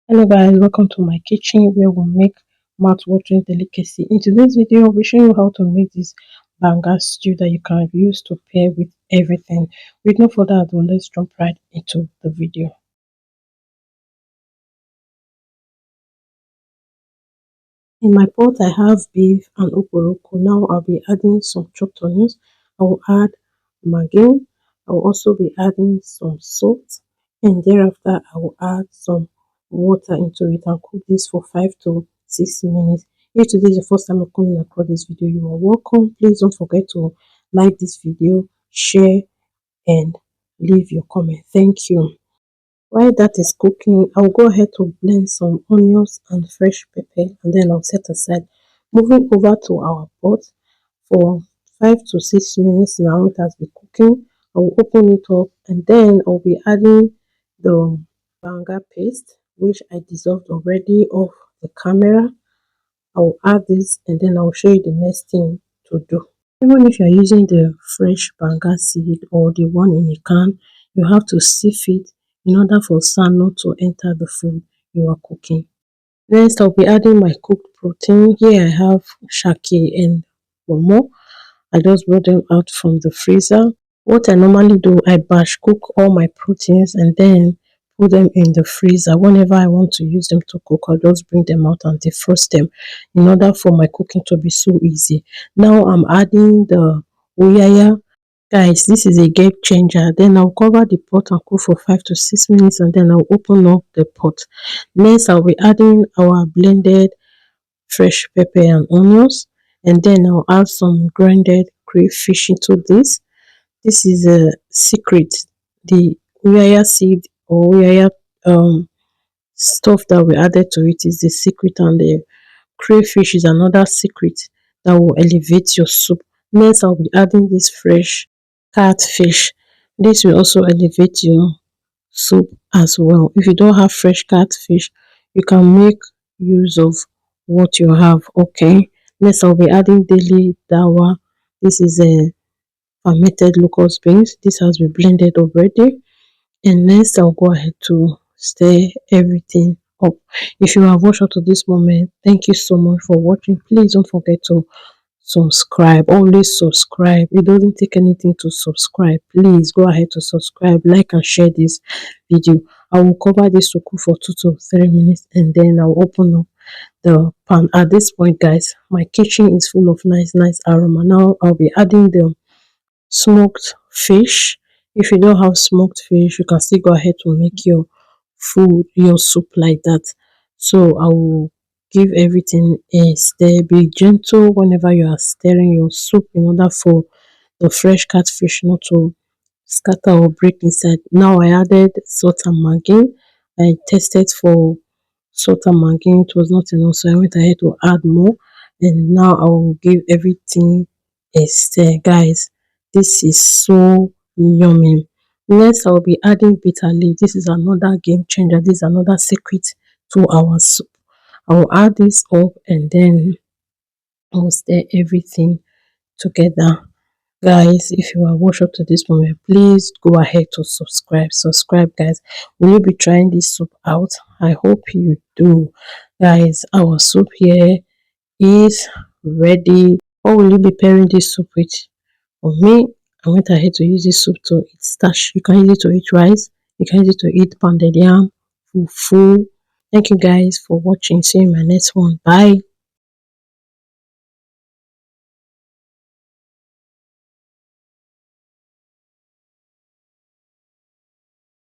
Hello guys, welcome to my kitchen where we make mouth-watering delicacy. In today's video, I'll be showing you how to make this banga stew that you can use to pair with everything. With no further ado, let's jump right into the video. In my pot, I have beef and oporoko. Now I'll be adding some chopped onions. I will add maggi. I will also be adding some salt, and thereafter I will add some water into it and cook this for 5 to 6 minutes. If today is the first time I'm coming across this video, you are welcome. Please don't forget to like this video, share, and leave your comment. Thank you. While that is cooking, I'll go ahead to blend some onions and fresh pepper, and then I'll set aside. Moving over to our pot for 5 to 6 minutes now, it has been cooking. I will open it up and then I'll be adding the banga paste, which I dissolved already off the camera. I will add this and then I'll show you the next thing to do. Even if you are using the fresh banga seed or the one in a can, you have to sieve it in order for sand not to enter the food you are cooking. Next, I'll be adding my cooked protein. Here I have shaki and momo. I just brought them out from the freezer. What I normally do, I batch cook all my proteins and then put them in the freezer. Whenever I want to use them to cook, I'll just bring them out and defrost them in order for my cooking to be so easy. Now I'm adding the uyaya. Guys, this is a game changer. Then I'll cover the pot and cook for 5 to 6 minutes and then I'll open up the pot. Next, I'll be adding our blended fresh pepper and onions, and then I'll add some grinded crayfish into this. This is a secret. The uyaya seed or uyaya stuff that we added to it is the secret, and the crayfish is another secret that will elevate your soup. Next, I'll be adding this fresh catfish. This will also elevate your soup as well. If you don't have fresh catfish, you can make use of what you have. Okay. Next, I'll be adding daily dawa. This is a fermented locust beans. This has been blended already. And next, I'll go ahead to stir everything up. If you have watched up to this moment, thank you so much for watching. Please don't forget to subscribe. Always subscribe. It doesn't take anything to subscribe. Please go ahead to subscribe, like, and share this video. I will cover this to cook for 2 to 3 minutes and then I'll open up the pan. At this point, guys, my kitchen is full of nice aroma. Now I'll be adding the smoked fish. If you don't have smoked fish, you can still go ahead to make your food, your soup like that. So I will give everything a stir. Be gentle whenever you are stirring your soup in order for the fresh catfish not to scatter or break inside. Now I added salt and maggi. I tested for salt and maggi. It was not enough, so I went ahead to add more. And now I will give everything a stir. Guys, this is so yummy. Next, I will be adding bitter leaf. This is another game changer. This is another secret to our soup. I will add this up and then I will stir everything together. Guys, if you are watched up to this moment, please go ahead to subscribe. Guys, will you be trying this soup out? I hope you do. Guys, our soup here is ready. What will you be pairing this soup with? For me, I went ahead to use this soup to eat starch. You can use it to eat rice. You can use it to eat pounded yam, fufu. Thank you guys for watching. See you in my next one. Bye.